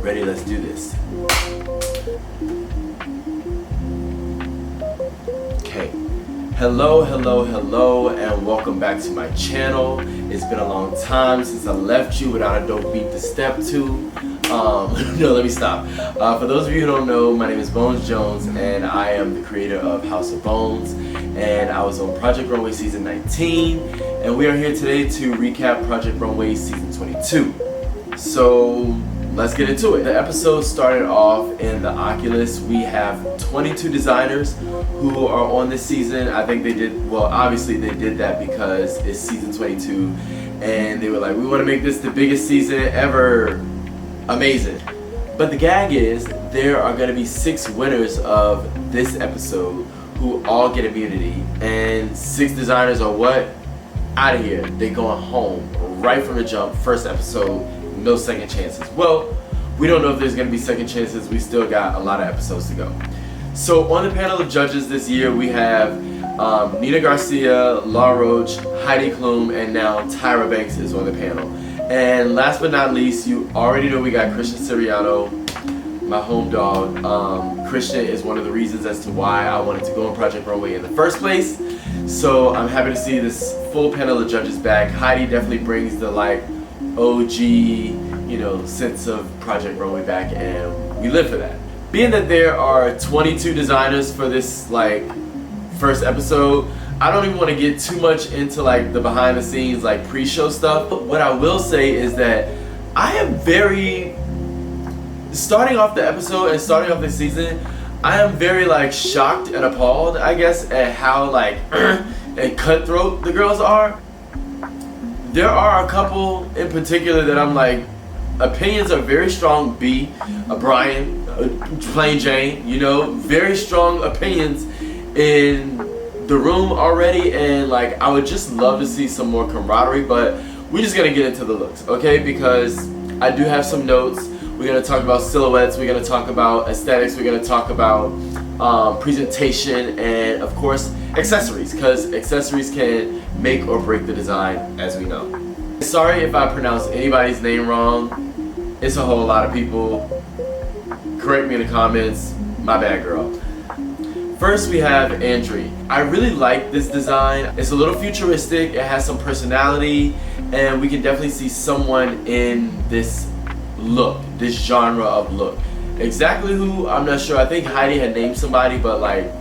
Ready, let's do this. Okay. Hello, and welcome back to my channel. It's been a long time since I left you without a dope beat to step to. No, let me stop. For those of you who don't know, my name is Bones Jones, and I am the creator of House of Bones. And I was on Project Runway Season 19, and we are here today to recap Project Runway Season 22. So, let's get into it. The episode started off in the Oculus. We have 22 designers who are on this season. I think they did, well, obviously they did that because it's Season 22, and they were like, we want to make this the biggest season ever. Amazing. But the gag is, there are going to be 6 winners of this episode who all get immunity, and 6 designers are what? Out of here. They going home right from the jump. First episode, no second chances. Well, we don't know if there's going to be second chances. We still got a lot of episodes to go. So on the panel of judges this year, we have Nina Garcia, La Roche, Heidi Klum, and now Tyra Banks is on the panel. And last but not least, you already know we got Christian Siriano, my home dog. Christian is one of the reasons as to why I wanted to go on Project Runway in the first place. So I'm happy to see this full panel of judges back. Heidi definitely brings the like OG, you know, sense of Project Runway back, and we live for that. Being that there are 22 designers for this like first episode, I don't even want to get too much into like the behind the scenes like pre-show stuff. But what I will say is that I am very, starting off the episode and starting off the season, I am very like shocked and appalled, I guess, at how like and cutthroat the girls are. There are a couple in particular that I'm like, opinions are very strong. Brian, Plain Jane, you know, very strong opinions in the room already, and like I would just love to see some more camaraderie, but we're just gonna get into the looks, okay? Because I do have some notes. We're gonna talk about silhouettes, we're gonna talk about aesthetics, we're gonna talk about presentation, and of course accessories, because accessories can make or break the design, as we know. Sorry if I pronounce anybody's name wrong. It's a whole lot of people. Correct me in the comments. My bad, girl. First we have Andri. I really like this design. It's a little futuristic, it has some personality, and we can definitely see someone in this look, this genre of look. Exactly who, I'm not sure. I think Heidi had named somebody, but like,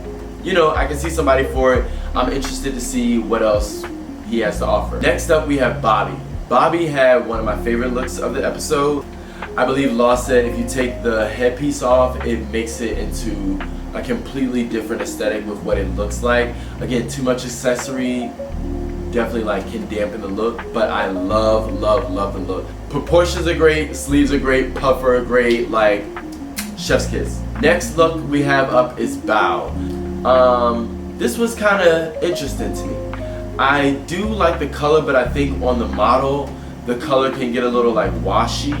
you know, I can see somebody for it. I'm interested to see what else he has to offer. Next up we have Bobby. Bobby had one of my favorite looks of the episode. I believe Law said if you take the headpiece off, it makes it into a completely different aesthetic with what it looks like. Again, too much accessory definitely like can dampen the look, but I love the look. Proportions are great, sleeves are great, puffer are great, like chef's kiss. Next look we have up is Bao. This was kind of interesting to me. I do like the color, but I think on the model the color can get a little like washy.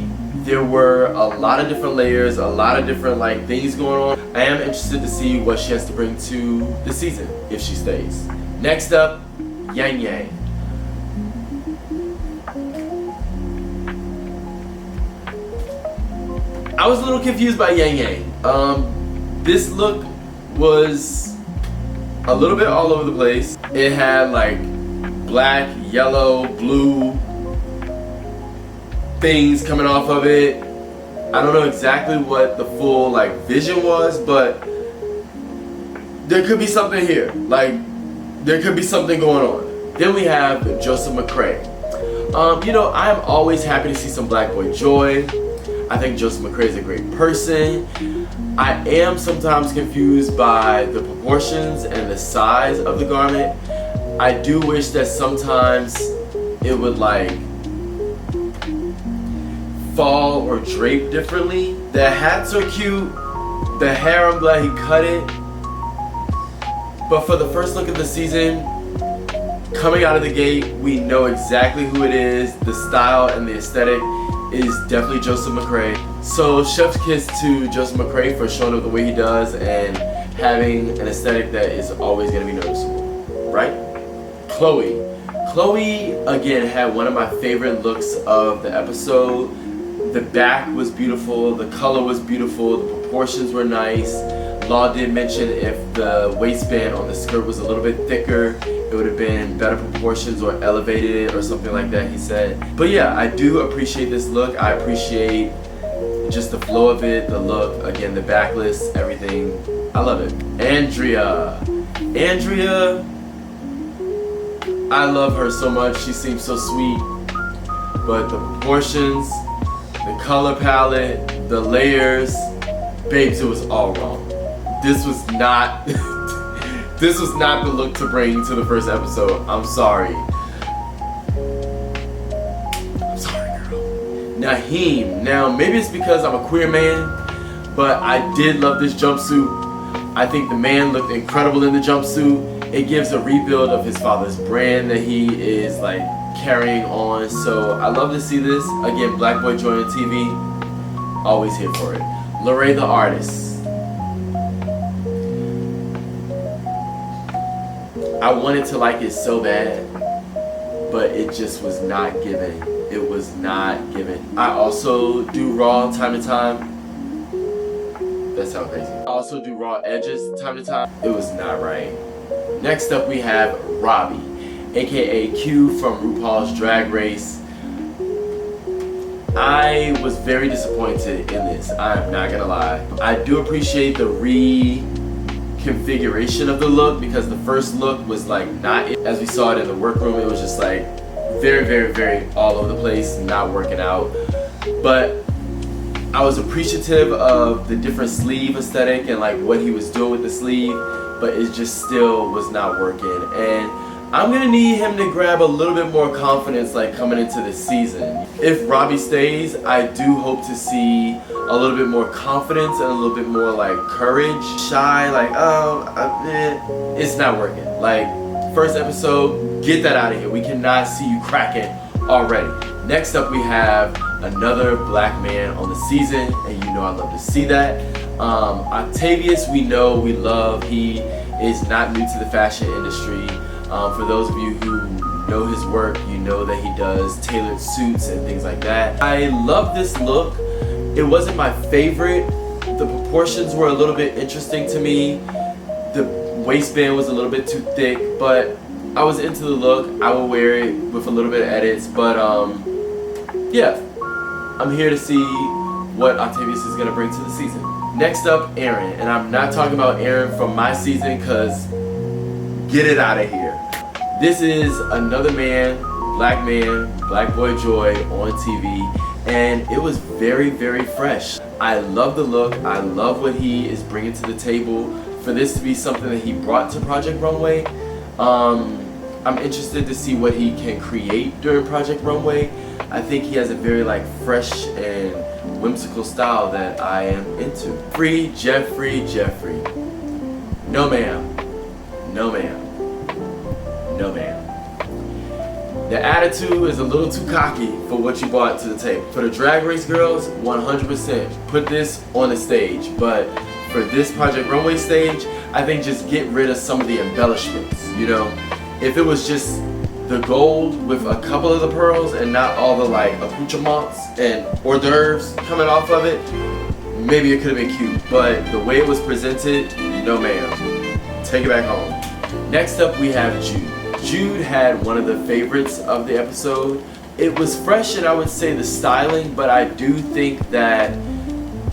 There were a lot of different layers, a lot of different like things going on. I am interested to see what she has to bring to the season if she stays. Next up, Yang Yang. I was a little confused by Yang Yang. This look was a little bit all over the place. It had like black, yellow, blue things coming off of it. I don't know exactly what the full like vision was, but there could be something here. Like, there could be something going on. Then we have Joseph McCray. You know, I am always happy to see some Black Boy Joy. I think Joseph McCray is a great person. I am sometimes confused by the proportions and the size of the garment. I do wish that sometimes it would like fall or drape differently. The hats are cute. The hair, I'm glad he cut it. But for the first look of the season, coming out of the gate, we know exactly who it is. The style and the aesthetic is definitely Joseph McCray. So chef's kiss to Joseph McCray for showing up the way he does and having an aesthetic that is always going to be noticeable, right? Chloe, again, had one of my favorite looks of the episode. The back was beautiful, the color was beautiful, the proportions were nice. Law did mention if the waistband on the skirt was a little bit thicker, it would have been better proportions or elevated it or something like that, he said. But yeah, I do appreciate this look. I appreciate just the flow of it, the look, again, the backless, everything. I love it. Andrea, I love her so much. She seems so sweet. But the proportions, the color palette, the layers, babes, it was all wrong. This was not this was not the look to bring to the first episode. I'm sorry. I'm sorry, girl. Naheem. Now, maybe it's because I'm a queer man, but I did love this jumpsuit. I think the man looked incredible in the jumpsuit. It gives a rebuild of his father's brand that he is like carrying on. So I love to see this. Again, Black Boy Joy on TV. Always here for it. Lorraine the artist. I wanted to like it so bad, but it just was not given. It was not given. I also do raw time to time. That sounds crazy. I also do raw edges time to time. It was not right. Next up we have Robbie, aka Q from RuPaul's Drag Race. I was very disappointed in this. I'm not gonna lie. I do appreciate the reconfiguration of the look because the first look was like not it. As we saw it in the workroom, it was just like very, very, very all over the place, not working out. But I was appreciative of the different sleeve aesthetic and like what he was doing with the sleeve, but it just still was not working. And I'm gonna need him to grab a little bit more confidence like coming into this season. If Robbie stays, I do hope to see a little bit more confidence and a little bit more like courage. Shy, like, it's not working. Like, first episode, get that out of here. We cannot see you cracking already. Next up we have another black man on the season, and you know I love to see that. Octavius, we know, we love. He is not new to the fashion industry. For those of you who know his work, you know that he does tailored suits and things like that. I love this look. It wasn't my favorite. The proportions were a little bit interesting to me. The waistband was a little bit too thick, but I was into the look. I will wear it with a little bit of edits, but yeah, I'm here to see what Octavius is gonna bring to the season. Next up, Aaron, and I'm not talking about Aaron from my season because get it out of here. This is another man, Black Boy Joy on TV, and it was very, very fresh. I love the look. I love what he is bringing to the table. For this to be something that he brought to Project Runway, I'm interested to see what he can create during Project Runway. I think he has a very like fresh and whimsical style that I am into. Free Jeffrey. No ma'am. No ma'am. No ma'am. The attitude is a little too cocky for what you brought to the table. For the Drag Race girls, 100% put this on the stage. But for this Project Runway stage, I think just get rid of some of the embellishments, you know? If it was just the gold with a couple of the pearls and not all the like accoutrements and hors d'oeuvres coming off of it, maybe it could have been cute. But the way it was presented, no ma'am. Take it back home. Next up we have Jude. Jude had one of the favorites of the episode. It was fresh, and I would say the styling, but I do think that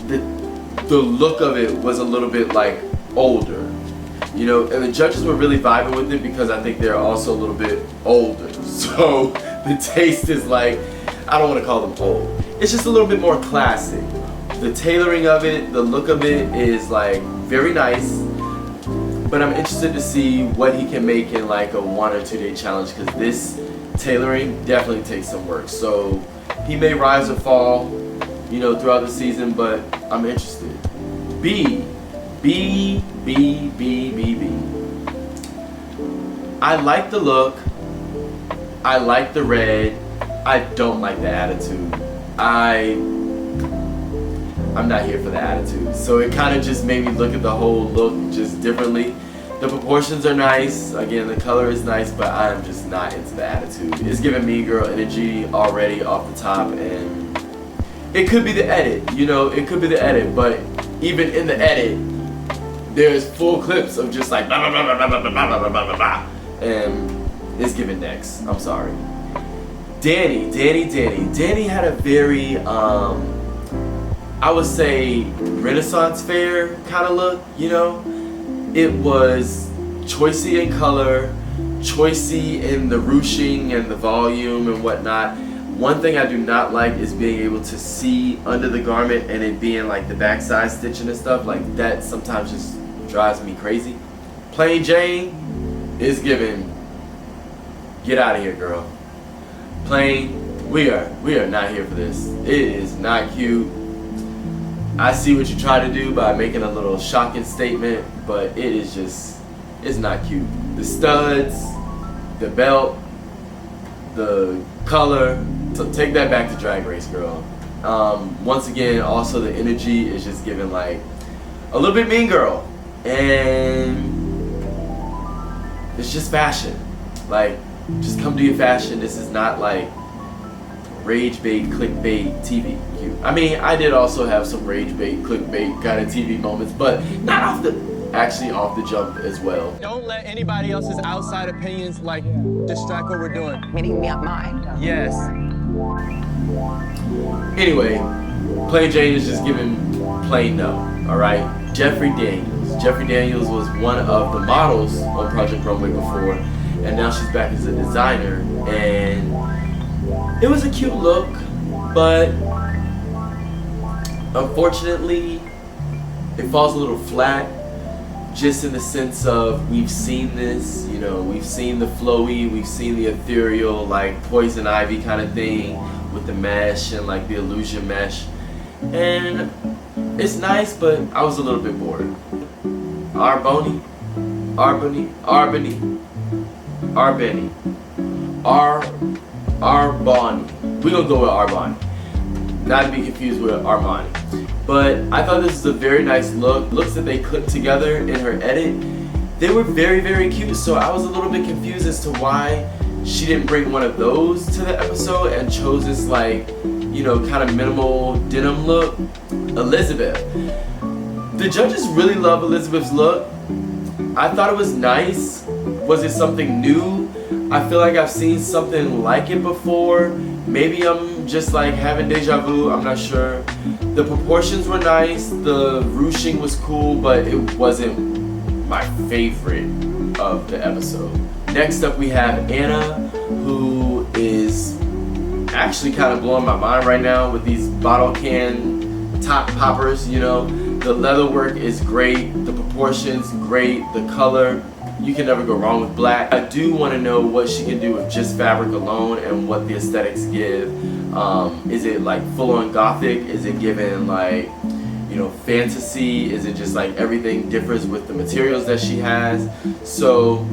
the look of it was a little bit like older. You know, and the judges were really vibing with it because I think they're also a little bit older. So the taste is like, I don't want to call them old. It's just a little bit more classic. The tailoring of it, the look of it is like very nice. But I'm interested to see what he can make in like a 1 or 2 day challenge because this tailoring definitely takes some work. So he may rise or fall, you know, throughout the season, but I'm interested. B. I like the look. I like the red. I don't like the attitude. I'm not here for the attitude. So it kind of just made me look at the whole look just differently. The proportions are nice. Again, the color is nice, but I'm just not into the attitude. It's giving Mean Girl energy already off the top, and it could be the edit, you know, it could be the edit, but even in the edit, there's full clips of just like blah, blah, blah, blah, blah, blah, blah, blah, blah, blah, and it's giving next. I'm sorry. Danny had a very, I would say, Renaissance fair kind of look, you know? It was choicey in color, choicey in the ruching and the volume and whatnot. One thing I do not like is being able to see under the garment and it being like the backside stitching and stuff. Like that sometimes just drives me crazy. Plain Jane is giving, get out of here, girl. Plain, we are not here for this. It is not cute. I see what you try to do by making a little shocking statement, but it is just, it's not cute. The studs, the belt, the color, so take that back to Drag Race, girl. Once again, also the energy is just giving like a little bit Mean Girl, and it's just fashion. Like, just come do your fashion. This is not like rage bait, clickbait TV. I mean, I did also have some rage bait, clickbait kind of TV moments, but not off the jump as well. Don't let anybody else's outside opinions like distract what we're doing. Meaning me up mine. Yes. Anyway, Plain Jane is just giving plain no, alright? Jeffrey Daniels was one of the models on Project Runway before, and now she's back as a designer, and it was a cute look, but unfortunately, it falls a little flat, just in the sense of we've seen this, you know, we've seen the flowy, we've seen the ethereal, like Poison Ivy kind of thing with the mesh and like the illusion mesh, and it's nice, but I was a little bit bored. Arboni. We're gonna go with Arboni. Not to be confused with Armani. But I thought this was a very nice look. Looks that they clipped together in her edit, they were very, very cute. So I was a little bit confused as to why she didn't bring one of those to the episode and chose this like, you know, kind of minimal denim look. Elizabeth. The judges really love Elizabeth's look. I thought it was nice. Was it something new? I feel like I've seen something like it before. Maybe I'm just like having deja vu, I'm not sure. The proportions were nice, the ruching was cool, but it wasn't my favorite of the episode. Next up we have Anna, who is actually kind of blowing my mind right now with these bottle can top poppers, you know. The leather work is great, the proportions great, the color, you can never go wrong with black. I do want to know what she can do with just fabric alone and what the aesthetics give. Is it like full on gothic? Is it given like, you know, fantasy? Is it just like everything differs with the materials that she has? So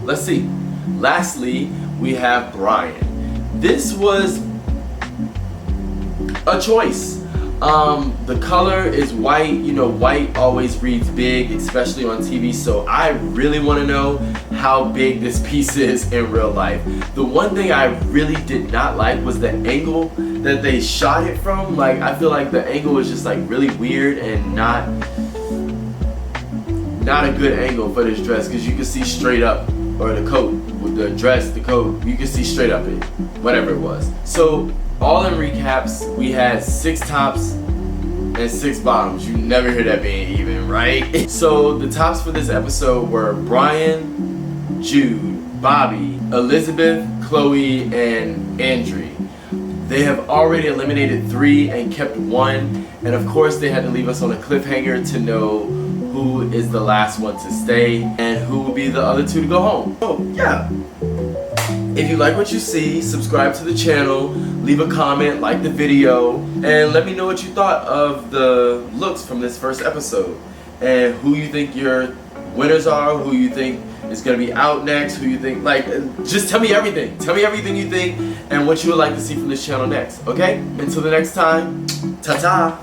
let's see. Lastly, we have Brian. This was a choice. The color is white. You know, white always reads big, especially on TV, so I really want to know how big this piece is in real life. The one thing I really did not like was the angle that they shot it from. Like, I feel like the angle was just like really weird and not a good angle for this dress, because you can see straight up, or the coat, with the dress, the coat, you can see straight up it, whatever it was. So all in recaps, we had 6 tops and 6 bottoms. You never hear that being even, right? So the tops for this episode were Brian, Jude, Bobby, Elizabeth, Chloe, and Andre. They have already eliminated 3 and kept 1, and of course they had to leave us on a cliffhanger to know who is the last one to stay and who will be the other 2 to go home. So yeah. If you like what you see, subscribe to the channel, leave a comment, like the video, and let me know what you thought of the looks from this first episode, and who you think your winners are, who you think is going to be out next, who you think, like, just tell me everything. Tell me everything you think and what you would like to see from this channel next, okay? Until the next time, ta-ta!